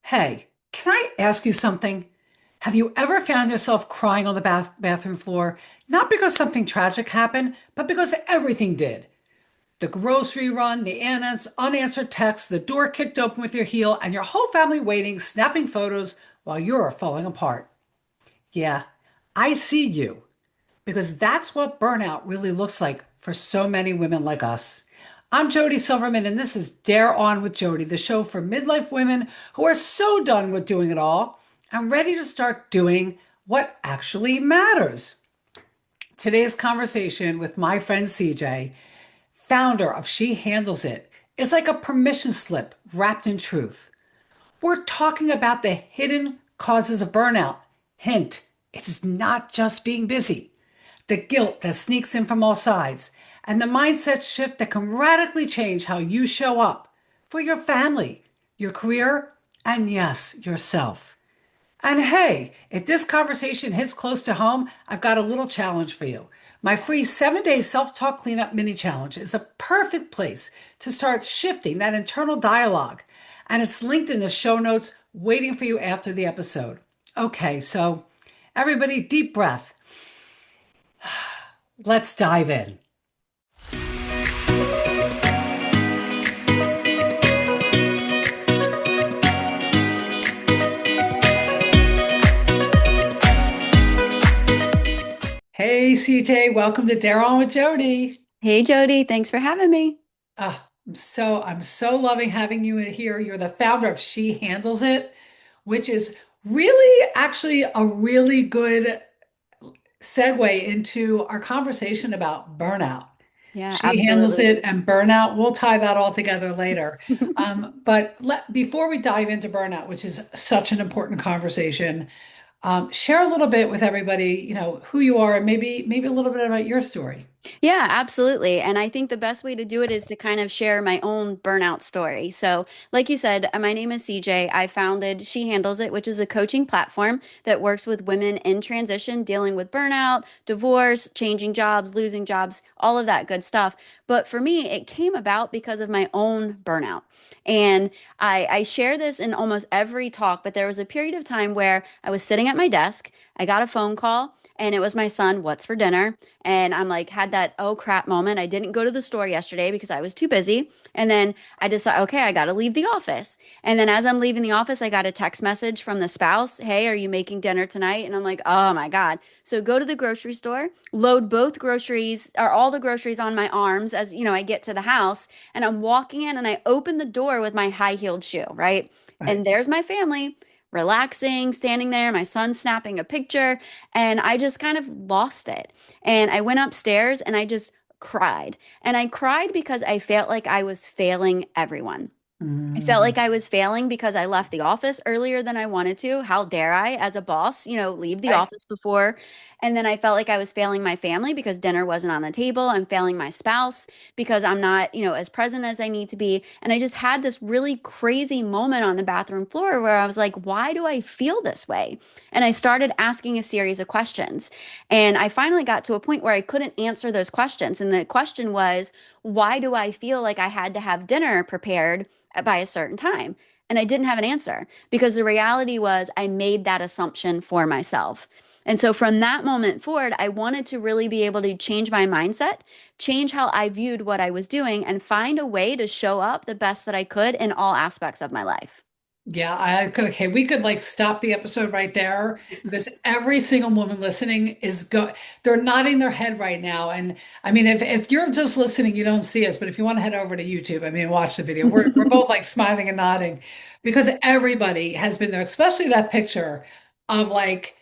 Hey, can I ask you something? Have you ever found yourself crying on the bathroom floor? Not because something tragic happened, but because everything did. The grocery run, the unanswered text, the door kicked open with your heel, and your whole family waiting, snapping photos while you're falling apart. Yeah, I see you because that's what burnout really looks like for so many women like us. I'm Jodi Silverman, and this is Dare On with Jodi, the show for midlife women who are so done with doing it all and ready to start doing what actually matters. Today's conversation with my friend CJ, founder of She Handles It, is like a permission slip wrapped in truth. We're talking about the hidden causes of burnout. Hint, it's not just being busy. The guilt that sneaks in from all sides, and the mindset shift that can radically change how you show up for your family, your career, and yes, yourself. And hey, if this conversation hits close to home, I've got a little challenge for you. My free 7 day self talk cleanup mini challenge is a perfect place to start shifting that internal dialogue. And it's linked in the show notes, waiting for you after the episode. Okay, so everybody, deep breath. Let's dive in. Hey, CJ, welcome to Dare On with Jodi. Hey Jody, thanks for having me. I'm so loving having you in here. You're the founder of She Handles It, which is really actually a really good segue into our conversation about burnout. Yeah, She handles absolutely. it and burnout. We'll tie that all together later. Before we dive into burnout, which is such an important conversation, share a little bit with everybody, who you are and maybe a little bit about your story. Yeah, absolutely. And I think the best way to do it is to kind of share my own burnout story. So, like you said, my name is CJ. I founded She Handles It, which is a coaching platform that works with women in transition, dealing with burnout, divorce, changing jobs, losing jobs, all of that good stuff. But for me, it came about because of my own burnout. And I share this in almost every talk, but there was a period of time where I was sitting at my desk, I got a phone call. And it was my son, what's for dinner? And I'm like, had that oh crap moment. I didn't go to the store yesterday because I was too busy. And then I decided, okay, I got to leave the office. And then as I'm leaving the office, I got a text message from the spouse. Hey, are you making dinner tonight? And I'm like, oh my God. So go to the grocery store, load both groceries or all the groceries on my arms as, I get to the house and I'm walking in and I open the door with my high-heeled shoe, right? Right. And there's my family relaxing, standing there, my son snapping a picture, and I just kind of lost it. And I went upstairs and I just cried. And I cried because I felt like I was failing everyone. I felt like Mm, I was failing because I left the office earlier than I wanted to. How dare I, as a boss, leave the right. office before? And then I felt like I was failing my family because dinner wasn't on the table. I'm failing my spouse because I'm not, as present as I need to be. And I just had this really crazy moment on the bathroom floor where I was like, why do I feel this way? And I started asking a series of questions. And I finally got to a point where I couldn't answer those questions. And the question was, why do I feel like I had to have dinner prepared by a certain time? And I didn't have an answer because the reality was I made that assumption for myself. And so from that moment forward, I wanted to really be able to change my mindset, change how I viewed what I was doing, and find a way to show up the best that I could in all aspects of my life. Yeah, okay, we could like stop the episode right there because every single woman listening they're nodding their head right now. And I mean, if you're just listening, you don't see us, but if you want to head over to YouTube, I mean, watch the video. We're both like smiling and nodding because everybody has been there, especially that picture of like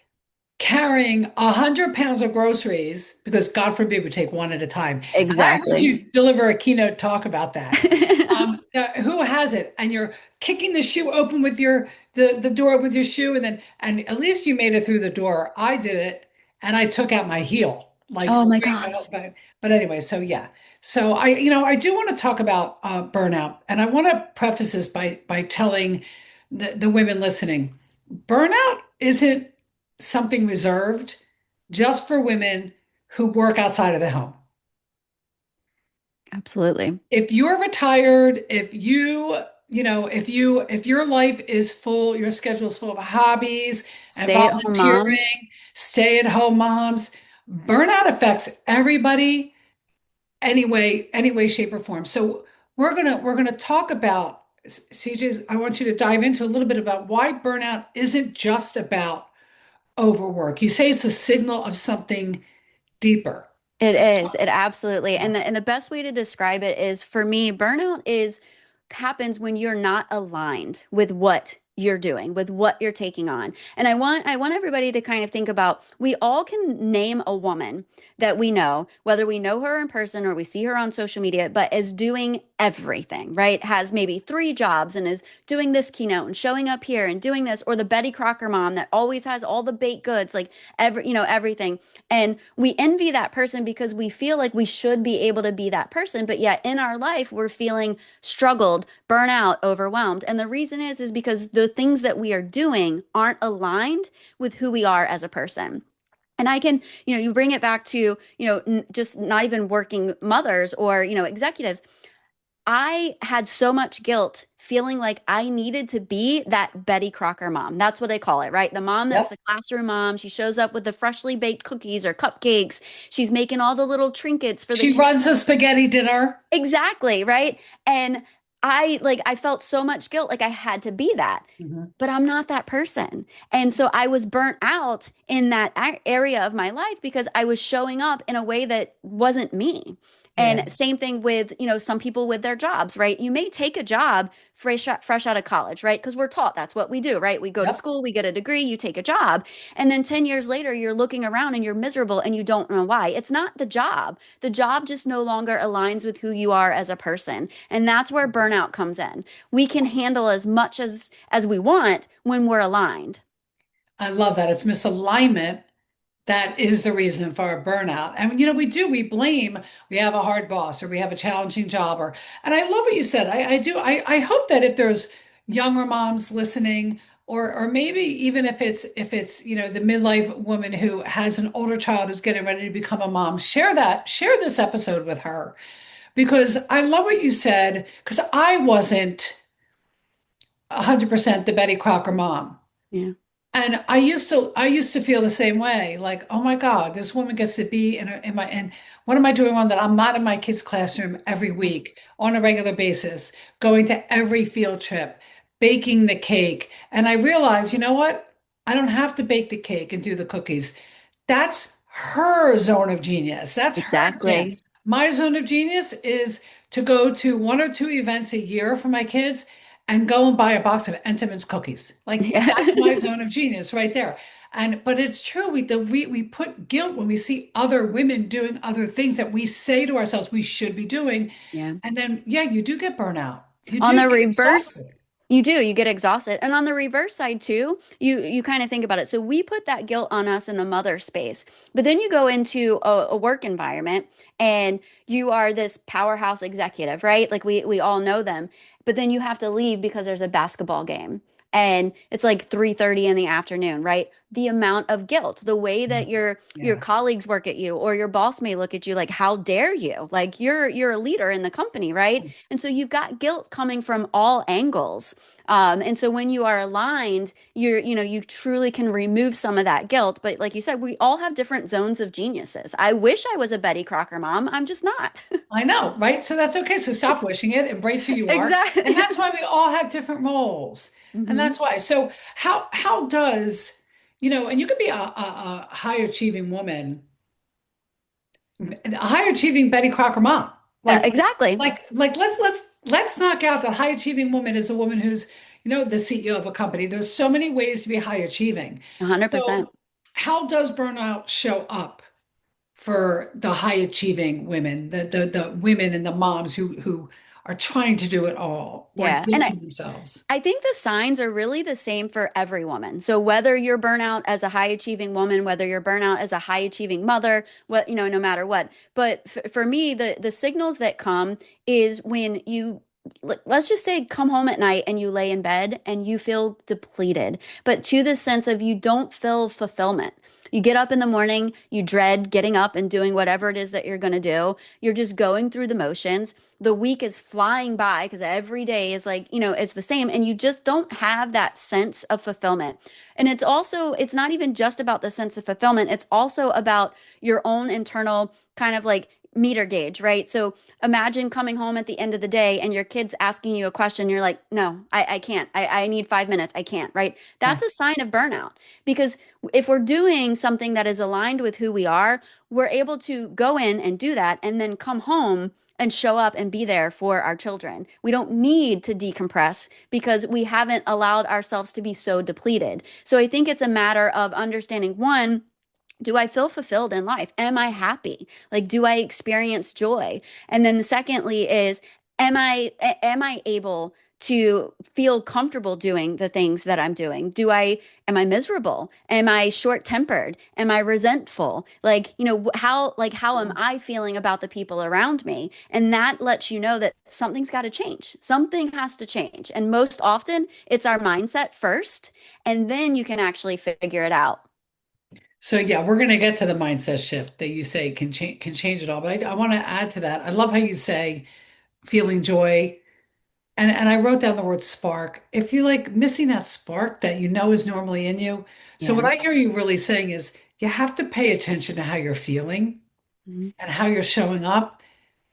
carrying 100 pounds of groceries because God forbid we take one at a time. And I heard Exactly. you deliver a keynote talk about that. Who has it? And you're kicking the shoe open with the door with your shoe, and at least you made it through the door. I did it, and I took out my heel, like Oh my right, gosh. but anyway, so yeah. So I do want to talk about burnout, and I want to preface this by telling the women listening, burnout isn't something reserved just for women who work outside of the home. Absolutely. If you're retired, if you if your life is full, your schedule is full of hobbies and Stay-at-home moms. volunteering, stay-at-home moms, burnout affects everybody any way, shape, or form. So we're gonna talk about CJ's. I want you to dive into a little bit about why burnout isn't just about overwork. You say it's a signal of something deeper. It So is. It absolutely. yeah. And the best way to describe it is for me, burnout is happens when you're not aligned with what you're doing, with what you're taking on. And I want everybody to kind of think about we all can name a woman that we know, whether we know her in person or we see her on social media, but is doing everything, right? Has maybe three jobs and is doing this keynote and showing up here and doing this, or the Betty Crocker mom that always has all the baked goods, like everything. And we envy that person because we feel like we should be able to be that person. But yet in our life, we're feeling struggled, burnout, overwhelmed. And the reason is because the things that we are doing aren't aligned with who we are as a person. And I can, you bring it back to, just not even working mothers or, executives. I had so much guilt feeling like I needed to be that Betty Crocker mom. That's what I call it, right? The mom that's Yep. the classroom mom. She shows up with the freshly baked cookies or cupcakes. She's making all the little trinkets for the She kids. runs a spaghetti dinner. Exactly, right? And I felt so much guilt like I had to be that. Mhm. But I'm not that person. And so I was burnt out in that area of my life because I was showing up in a way that wasn't me. Yeah. And same thing with, some people with their jobs, right? You may take a job fresh out of college, right? Because we're taught that's what we do, right? We go to Yep. school, we get a degree, you take a job. And then 10 years later, you're looking around and you're miserable and you don't know why. It's not the job. The job just no longer aligns with who you are as a person. And that's where burnout comes in. We can handle as much as we want when we're aligned. I love that. It's misalignment that is the reason for our burnout. And we blame, we have a hard boss or we have a challenging job and I love what you said. I hope that if there's younger moms listening, or maybe even if it's the midlife woman who has an older child who's getting ready to become a mom, share this episode with her because I love what you said because I wasn't 100% the Betty Crocker mom. Yeah. And I used to feel the same way, like, oh my God, this woman gets to be and what am I doing wrong that I'm not in my kids' classroom every week on a regular basis, going to every field trip, baking the cake. And I realized, you know what? I don't have to bake the cake and do the cookies. That's her zone of genius. That's her jam. Exactly. My zone of genius is to go to one or two events a year for my kids and go and buy a box of Entenmann's cookies. Like Yeah. that's my zone of genius right there. But it's true. We put guilt when we see other women doing other things that we say to ourselves we should be doing. Yeah. And then yeah, you do get burnout. You On do the get reverse, exhausted. you do, you get exhausted. And on the reverse side too, you kind of think about it. So we put that guilt on us in the mother space. But then you go into a work environment and you are this powerhouse executive, right? Like we all know them. But then you have to leave because there's a basketball game. And it's like 3:30 in the afternoon, right? The amount of guilt, the way that your Yeah. colleagues work at you or your boss may look at you like, how dare you? Like you're a leader in the company, right? And so you've got guilt coming from all angles. And so when you are aligned, you truly can remove some of that guilt. But like you said, we all have different zones of geniuses. I wish I was a Betty Crocker mom. I'm just not. I know, right? So that's okay. So stop wishing it, embrace who you are. And Exactly. that's why we all have different roles. And Hmm. that's why. So how does, and you could be a high achieving woman, a high achieving Betty Crocker mom. Yeah, Like exactly. let's knock out that high achieving woman is a woman who's, the CEO of a company. There's so many ways to be high achieving. 100%. So how does burnout show up for the high achieving women, the women and the moms who are trying to do it all or Yeah. And guilting themselves? I think the signs are really the same for every woman. So whether you're burnout as a high achieving woman, whether you're burnout as a high achieving mother, no matter what. But for me, the signals that come is when let's just say come home at night and you lay in bed and you feel depleted, but to the sense of you don't feel fulfillment. You get up in the morning, you dread getting up and doing whatever it is that you're going to do. You're just going through the motions. The week is flying by because every day is like, it's the same. And you just don't have that sense of fulfillment. And it's not even just about the sense of fulfillment. It's also about your own internal kind of like meter gauge, right? So imagine coming home at the end of the day and your kid's asking you a question. You're like, no, I can't. I need 5 minutes. I can't, right? Yeah. That's a sign of burnout because if we're doing something that is aligned with who we are, we're able to go in and do that and then come home and show up and be there for our children. We don't need to decompress because we haven't allowed ourselves to be so depleted. So I think it's a matter of understanding one, do I feel fulfilled in life? Am I happy? Like, do I experience joy? And then the secondly is, am I able to feel comfortable doing the things that I'm doing? Am I miserable? Am I short-tempered? Am I resentful? Like, how am I feeling about the people around me? And that lets you know that something's got to change. Something has to change. And most often it's our mindset first, and then you can actually figure it out. So yeah, we're going to get to the mindset shift that you say can change it all. But I want to add to that. I love how you say feeling joy, and I wrote down the word spark. If you like missing that spark that you know is normally in you. So what Yeah. I hear you really saying is you have to pay attention to how you're feeling Mhm. and how you're showing up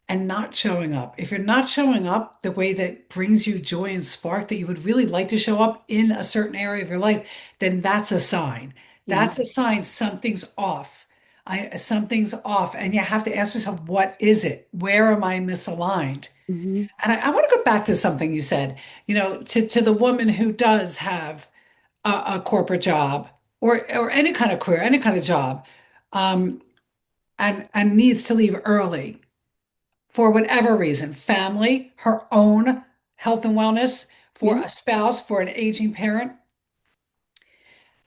and not showing up. If you're not showing up the way that brings you joy and spark that you would really like to show up in a certain area of your life, then that's a sign. Yeah. That's a sign something's off. Something's off. And you have to ask yourself, what is it? Where am I misaligned? Hmm. And I want to go back to something you said, to the woman who does have a corporate job or any kind of career, any kind of job, um, and needs to leave early for whatever reason, family, her own health and wellness, for Yeah. a spouse, for an aging parent.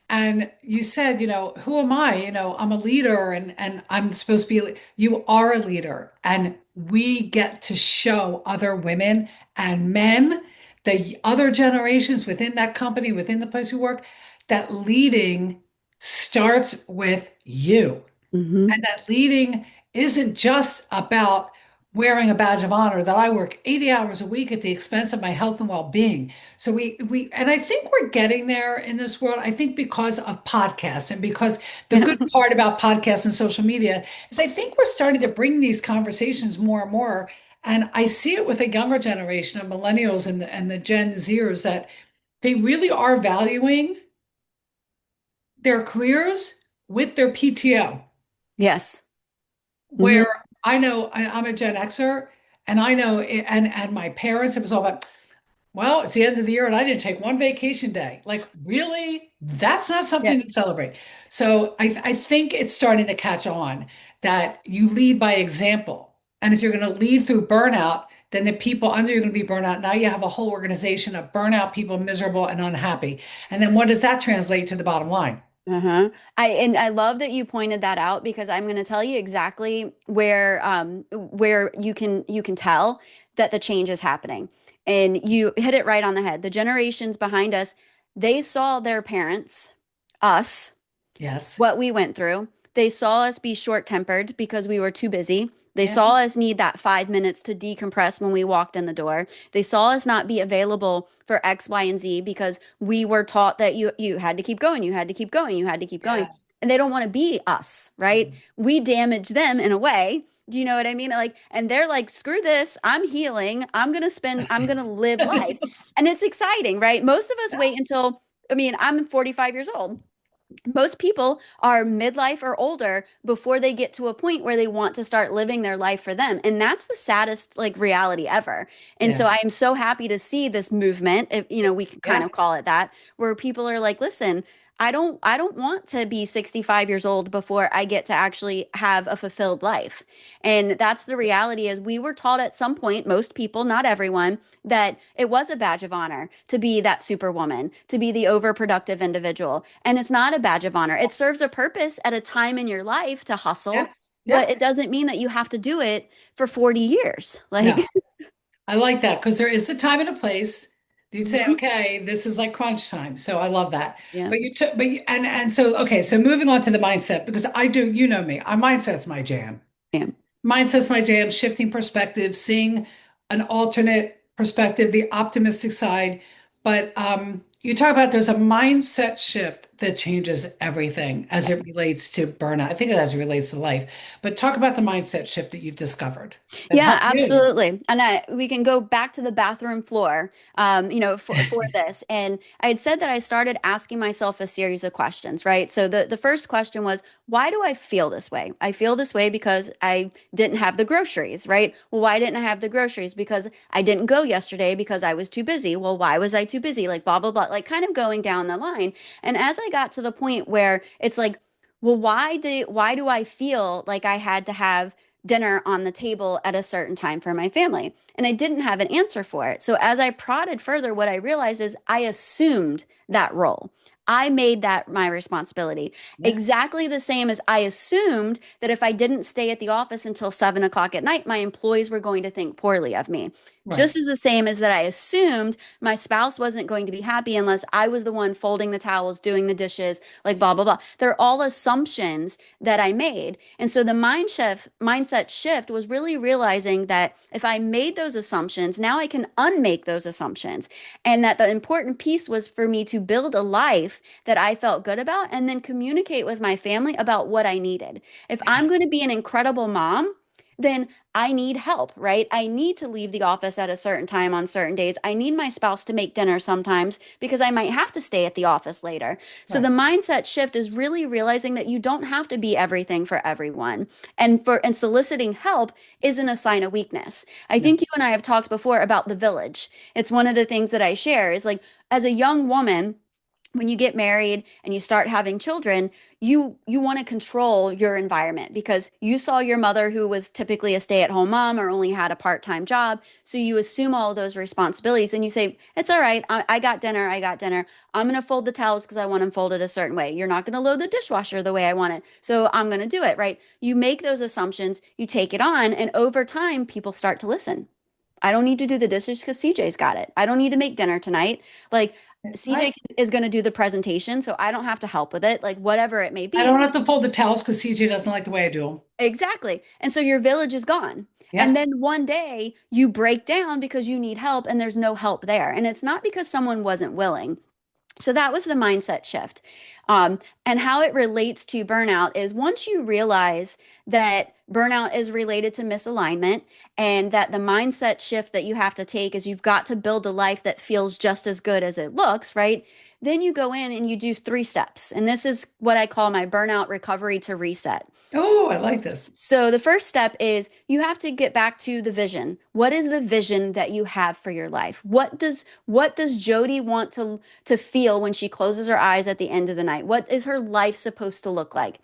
And you said, who am I? I'm a leader and I'm supposed to be, you are a leader. And we get to show other women and men, the other generations within that company, within the place we work, that leading starts with you. Hmm. And that leading isn't just about wearing a badge of honor that I work 80 hours a week at the expense of my health and well-being. So we and I think we're getting there in this world. I think because of podcasts and because the Yeah. good part about podcasts and social media is I think we're starting to bring these conversations more and more. And I see it with a younger generation of millennials and the Gen Zers that they really are valuing their careers with their PTO. Yes. Hmm. Where I know I'm a Gen Xer, and I know, and my parents, it was all about, well, it's the end of the year and I didn't take one vacation day. Like, really? That's not Yeah. something to celebrate. So I think it's starting to catch on that you lead by example. And if you're going to lead through burnout, then the people under you are going to be burnout. Now you have a whole organization of burnout people, miserable and unhappy. And then what does that translate to the bottom line? Uh-huh. I love that you pointed that out because I'm going to tell you exactly where you can tell that the change is happening. And you hit it right on the head. The generations behind us, they saw their parents, us, Yes. what we went through. They saw us be short-tempered because we were too busy. They Yeah. saw us need that 5 minutes to decompress when we walked in the door. They saw us not be available for X, Y, and Z because we were taught that you had to keep going, you had to keep going, you had to keep going. Yeah. And they don't want to be us, right? We damage them in a way. Do you know what I mean? Like, and they're like, screw this. I'm healing. I'm gonna live life. And it's exciting, right? Most of us wait until, I'm 45 years old. Most people are midlife or older before they get to a point where they want to start living their life for them. And that's the saddest like reality ever. And Yeah. so I am so happy to see this movement, if we can kind Yeah. of call it that, where people are like, listen, I don't want to be 65 years old before I get to actually have a fulfilled life. And that's the reality is we were taught at some point, most people, not everyone, that it was a badge of honor to be that superwoman, to be the overproductive individual. And it's not a badge of honor. It serves a purpose at a time in your life to Yeah. hustle, Yeah. but it doesn't mean that you have to do it for 40 years. No. Like, I like that because there is a time and a place. You'd say, Hmm. okay, this is like crunch time. So I love that. Yeah. But you took, but and so okay, so moving on to the mindset because I do, you know me, our mindset's my jam. Yeah. Mindset's my jam, shifting perspective, seeing an alternate perspective, the optimistic side. But you talk about there's a mindset shift that changes everything as it relates to burnout. I think it as it relates to life. But talk about the mindset shift that you've discovered that Yeah, helped you. absolutely. And we can go back to the bathroom floor, for this. And I had said that I started asking myself a series of questions, right? So the first question was, why do I feel this way? I feel this way because I didn't have the groceries, right? Well, why didn't I have the groceries? Because I didn't go yesterday because I was too busy. Well, why was I too busy? Like blah, blah, blah, like kind of going down the line. And as I got to the point where it's like, well, why do I feel like I had to have dinner on the table at a certain time for my family? And I didn't have an answer for it. So as I prodded further, what I realized is I assumed that role. I made that my responsibility. Yeah, Exactly the same as I assumed that if I didn't stay at the office until 7 o'clock at night, my employees were going to think poorly of me. right. Just as the same as that I assumed my spouse wasn't going to be happy unless I was the one folding the towels, doing the dishes, like blah, blah, blah. They're all assumptions that I made. And so the mindset shift was really realizing that if I made those assumptions, now I can unmake those assumptions. And that the important piece was for me to build a life that I felt good about and then communicate with my family about what I needed. If I'm Yes. going to be an incredible mom, then I need help, right? I need to leave the office at a certain time on certain days. I need my spouse to make dinner sometimes because I might have to stay at the office later. So the Right. mindset shift is really realizing that you don't have to be everything for everyone. And soliciting help isn't a sign of weakness. I No. think you and I have talked before about the village. It's one of the things that I share is like as a young woman, when you get married and you start having children, you want to control your environment because you saw your mother who was typically a stay-at-home mom or only had a part-time job. So you assume all of those responsibilities and you say, it's all right. I got dinner. I got dinner. I'm going to fold the towels because I want them folded a certain way. You're not going to load the dishwasher the way I want it. So I'm going to do it, right? You make those assumptions, you take it on, and over time, people start to listen. I don't need to do the dishes because CJ's got it. I don't need to make dinner tonight. Like CJ I is going to do the presentation, so I don't have to help with it, like whatever it may I be. don't have to fold the towels because CJ doesn't like the way I do them. Exactly. And so your village is gone. And Yeah. then one day you break down because you need help and there's no help there. And it's not because someone wasn't willing. So that was the mindset shift. And how it relates to burnout is once you realize that burnout is related to misalignment and that the mindset shift that you have to take is you've got to build a life that feels just as good as it looks, right? Then you go in and you do 3 steps. And this is what I call my burnout recovery to reset. Oh, I like this. So the first step is you have to get back to the vision. What is the vision that you have for your life? What does Jodi want to feel when she closes her eyes at the end of the night? What is her life supposed to look like?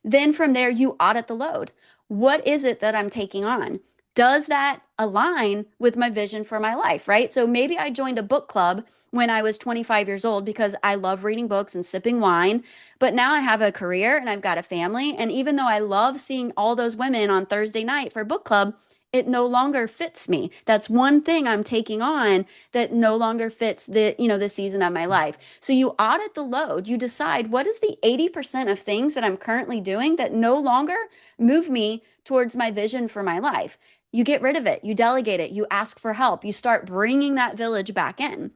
Then from there you audit the load. What is it that I'm taking on? Does that align with my vision for my life, right? So maybe I joined a book club when I was 25 years old because I love reading books and sipping wine. But now I have a career and I've got a family. And even though I love seeing all those women on Thursday night for book club, it no longer fits me. That's one thing I'm taking on that no longer fits the season of my life. So you audit the load. You decide what is the 80% of things that I'm currently doing that no longer move me towards my vision for my life. You get rid of it. You delegate it. You ask for help. You start bringing that village back in.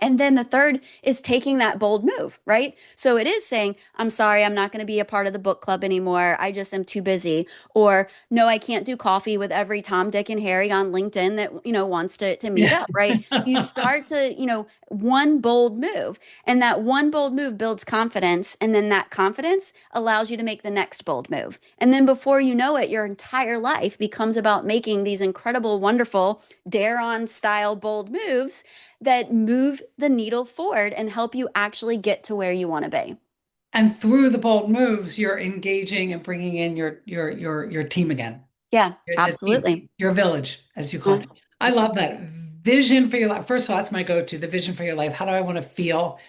And then the third is taking that bold move, right? So it is saying, I'm sorry, I'm not going to be a part of the book club anymore. I just am too busy. Or no, I can't do coffee with every Tom, Dick, and Harry on LinkedIn that wants to meet Yeah. up, right? You start to one bold move. And that one bold move builds confidence. And then that confidence allows you to make the next bold move. And then before you know it, your entire life becomes about making these incredible, wonderful, dare on style bold moves that move the needle forward and help you actually get to where you want to be. And through the bold moves, you're engaging and bringing in your team again. Yeah, The team, absolutely. your village, as you call Yeah, it. I love absolutely. that vision for your life. First of all, that's my go-to, the vision for your life. How do I want to feel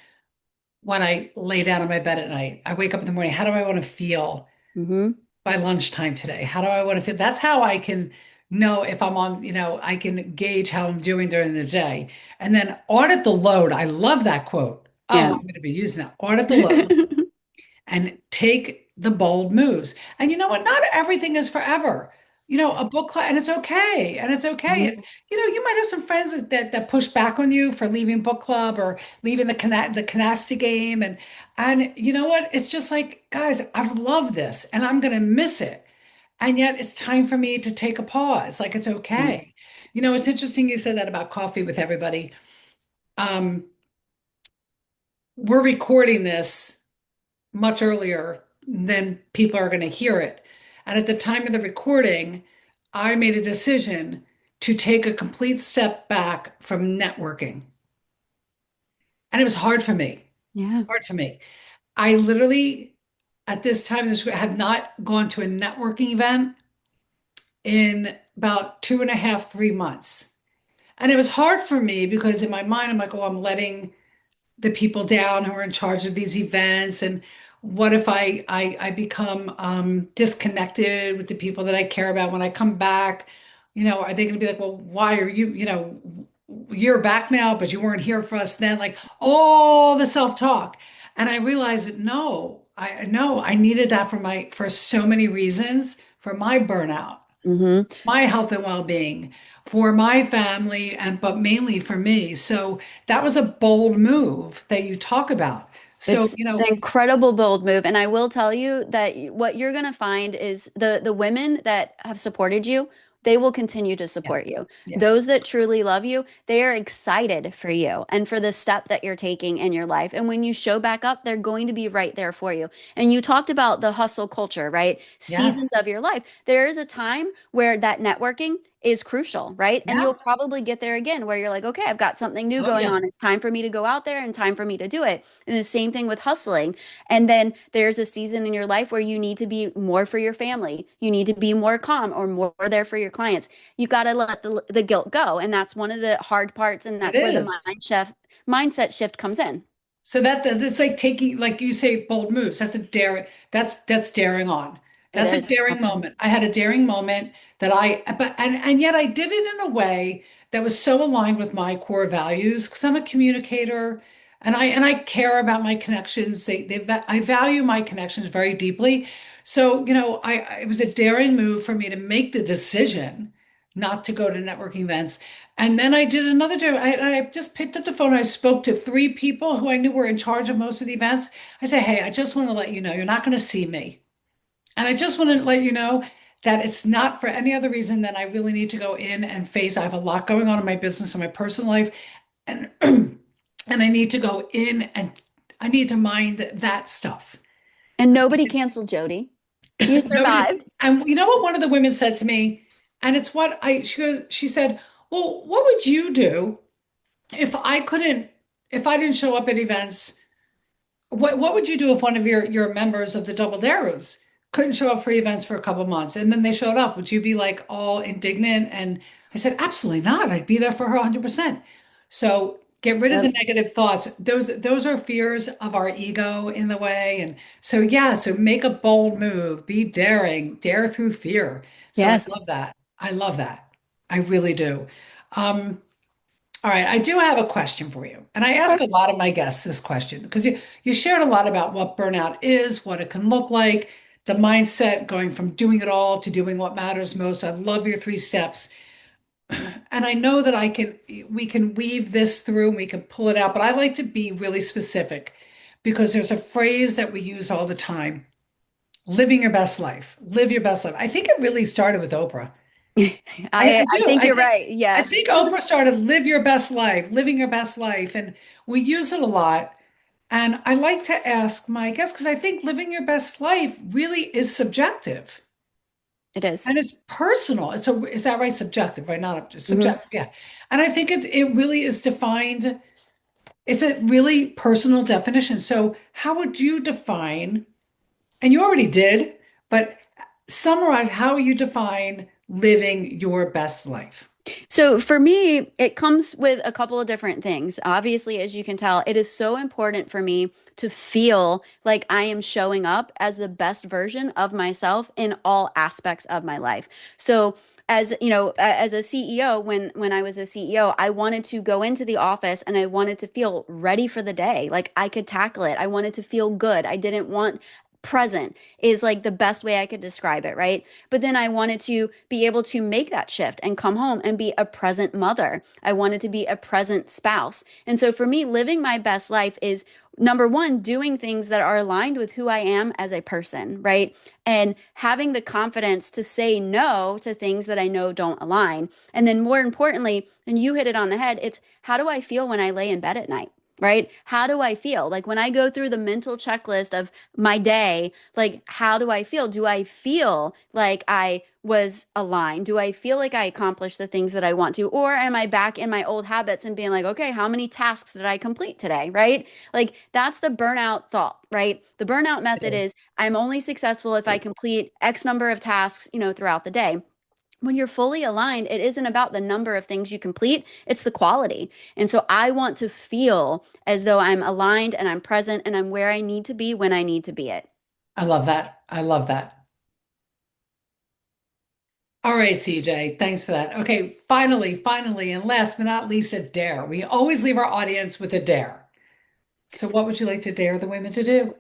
when I lay down in my bed at night? I wake up in the morning. How do I want to feel Hmm. by lunchtime today? How do I want to feel? That's how I can know if I'm on, I can gauge how I'm doing during the day. And then audit the load. I love that quote. Oh, Yeah. I'm going to be using that. Audit the load and take the bold moves. And you know what? Not everything is forever. A book class, and it's okay. And it's okay. And, Mhm. you might have some friends that push back on you for leaving book club or leaving the canasta game. And you know what? It's just like, guys, I've loved this and I'm going to miss it. And yet it's time for me to take a pause. Like it's Yeah. okay. It's interesting you said that about coffee with everybody. Um, we're recording this much earlier than people are going to hear it. And at the time of the recording, I made a decision to take a complete step back from networking. And it was hard for me, Yeah. hard for me. I literally, at this time, have not gone to a networking event in about 2.5, 3 months. And it was hard for me because in my mind, I'm like, oh, I'm letting the people down who are in charge of these events. And what if I become disconnected with the people that I care about when I come back? Are they going to be like, well, why are you, you're back now, but you weren't here for us then? Like all the self-talk. And I realized that no, I know I needed that for so many reasons, for my burnout, Hmm. my health and well-being, for my family, and but mainly for me. So that was a bold move that you talk about. So, It's an incredible bold move. And I will tell you that what you're going to find is the women that have supported you, they will continue to yeah, support you. yeah, Those that truly love you, they are excited for you and for the step that you're taking in your life. And when you show back up, they're going to be right there for you. And you talked about the hustle culture, right? yeah, Seasons of your life. There is a time where that networking is crucial, right? And yeah. you'll probably get there again where you're like, okay, I've got something new Oh, going yeah, on. It's time for me to go out there and time for me to do it. And the same thing with hustling. And then there's a season in your life where you need to be more for your family. You need to be more calm or more there for your clients. You got to let the guilt go. And that's one of the hard parts. And it that's where the is. mindset shift comes in. So that's like taking, like you say, bold moves. That's daring on. It That's a is. daring moment. I had a daring moment and yet I did it in a way that was so aligned with my core values because I'm a communicator and I care about my connections. I value my connections very deeply. So, it was a daring move for me to make the decision not to go to networking events. And then I did another day. I just picked up the phone. I spoke to three people who I knew were in charge of most of the events. I said, hey, I just want to let you know you're not going to see me. And I just want to let you know that it's not for any other reason than I really need to go in and face. I have a lot going on in my business and my personal life. And and I need to go in and I need to mind that stuff. And nobody canceled Jodi. You Nobody, survived. and you know what one of the women said to me? And it's what she said, well, what would you do if if I didn't show up at events? What would you do if one of your members of the Double Dares couldn't show up for events for a couple months and then they showed up? Would you be like all indignant? And I said, absolutely not. I'd be there for her 100%. So get rid of the Yep. negative thoughts. Those are fears of our ego in the way. And so yeah, so make a bold move, be daring, dare through fear. So I love Yes. that. I love that. I really do. Um, all right, I do have a question for you. And I ask Okay. a lot of my guests this question because you shared a lot about what burnout is, what it can look like, the mindset going from doing it all to doing what matters most. I love your 3 steps. And I know that we can weave this through and we can pull it out, but I like to be really specific because there's a phrase that we use all the time, living your best life, live your best life. I think it really started with Oprah. I I do. think you're right. I Yeah. think Oprah started live your best life, living your best life, and we use it a lot. And I like to ask my guests because I think living your best life really is subjective It is. and it's personal. Is that right? Subjective, right? Not Hmm. subjective, yeah. And I think it really is defined. It's a really personal definition. So how would you define, and you already did, but summarize how you define living your best life? So for me, it comes with a couple of different things. Obviously, as you can tell, it is so important for me to feel like I am showing up as the best version of myself in all aspects of my life. So as you know, as a CEO, when I was a CEO, I wanted to go into the office and I wanted to feel ready for the day, like I could tackle it. I wanted to feel good. I didn't want present is like the best way I could describe it, right? But then I wanted to be able to make that shift and come home and be a present mother. I wanted to be a present spouse. And so for me, living my best life is number one, doing things that are aligned with who I am as a person, right? And having the confidence to say no to things that I know don't align. And then more importantly, and you hit it on the head, it's how do I feel when I lay in bed at night? Right? How do I feel? Like when I go through the mental checklist of my day, like how do I feel? Do I feel like I was aligned? Do I feel like I accomplished the things that I want to? Or am I back in my old habits and being like, okay, how many tasks did I complete today? Right? Like that's the burnout thought, right? The burnout method is I'm only successful if I complete X number of tasks, throughout the day. When you're fully aligned, it isn't about the number of things you complete, it's the quality. And so I want to feel as though I'm aligned and I'm present and I'm where I need to be when I need to be it. I love that. I love that. All right, CJ, thanks for that. Okay, finally, and last but not least, a dare. We always leave our audience with a dare. So, what would you like to dare the women to do?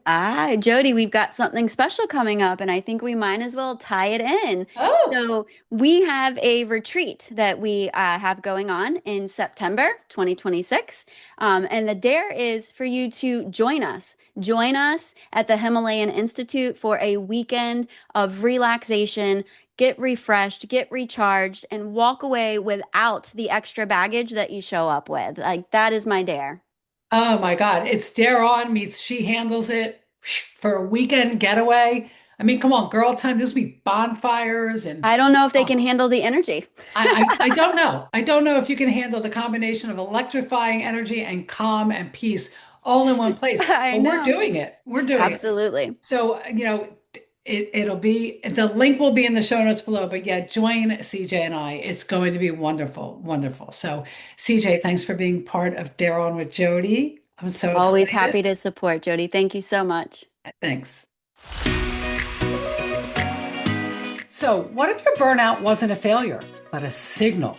Jodi, we've got something special coming up, and I think we might as well tie it in. Oh, So, we have a retreat that we have going on in September 2026. And the dare is for you to join us. Join us at the Himalayan Institute for a weekend of relaxation. Get refreshed, get recharged, and walk away without the extra baggage that you show up with. Like, that is my dare. oh my God. It's Dare On meets She Handles It for a weekend getaway. I mean, come on, girl time. This will be bonfires and I don't know if they oh, can handle the energy. I don't know. I don't know if you can handle the combination of electrifying energy and calm and peace all in one place. I But we're know. doing it. We're doing it. Absolutely. So, it'll be the link will be in the show notes below. But yeah, join CJ and I. It's going to be wonderful, wonderful. So, CJ, thanks for being part of Dare On with Jodi. I'm so Always excited. happy to support, Jodi. Thank you so much. Thanks. So, what if your burnout wasn't a failure, but a signal,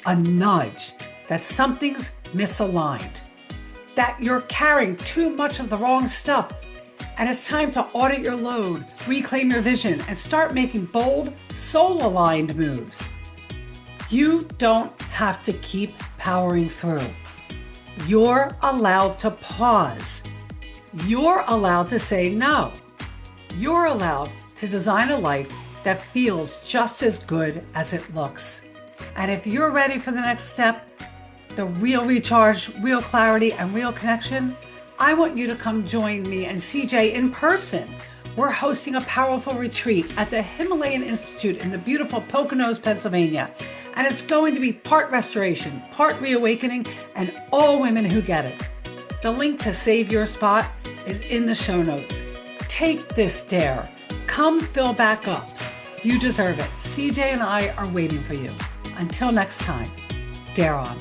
a nudge that something's misaligned, that you're carrying too much of the wrong stuff, and it's time to audit your load, reclaim your vision, and start making bold, soul-aligned moves? You don't have to keep powering through. You're allowed to pause. You're allowed to say no. You're allowed to design a life that feels just as good as it looks. And if you're ready for the next step, the real recharge, real clarity, and real connection, I want you to come join me and CJ in person. We're hosting a powerful retreat at the Himalayan Institute in the beautiful Poconos, Pennsylvania. And it's going to be part restoration, part reawakening, and all women who get it. The link to save your spot is in the show notes. Take this dare. Come fill back up. You deserve it. CJ and I are waiting for you. Until next time, dare on.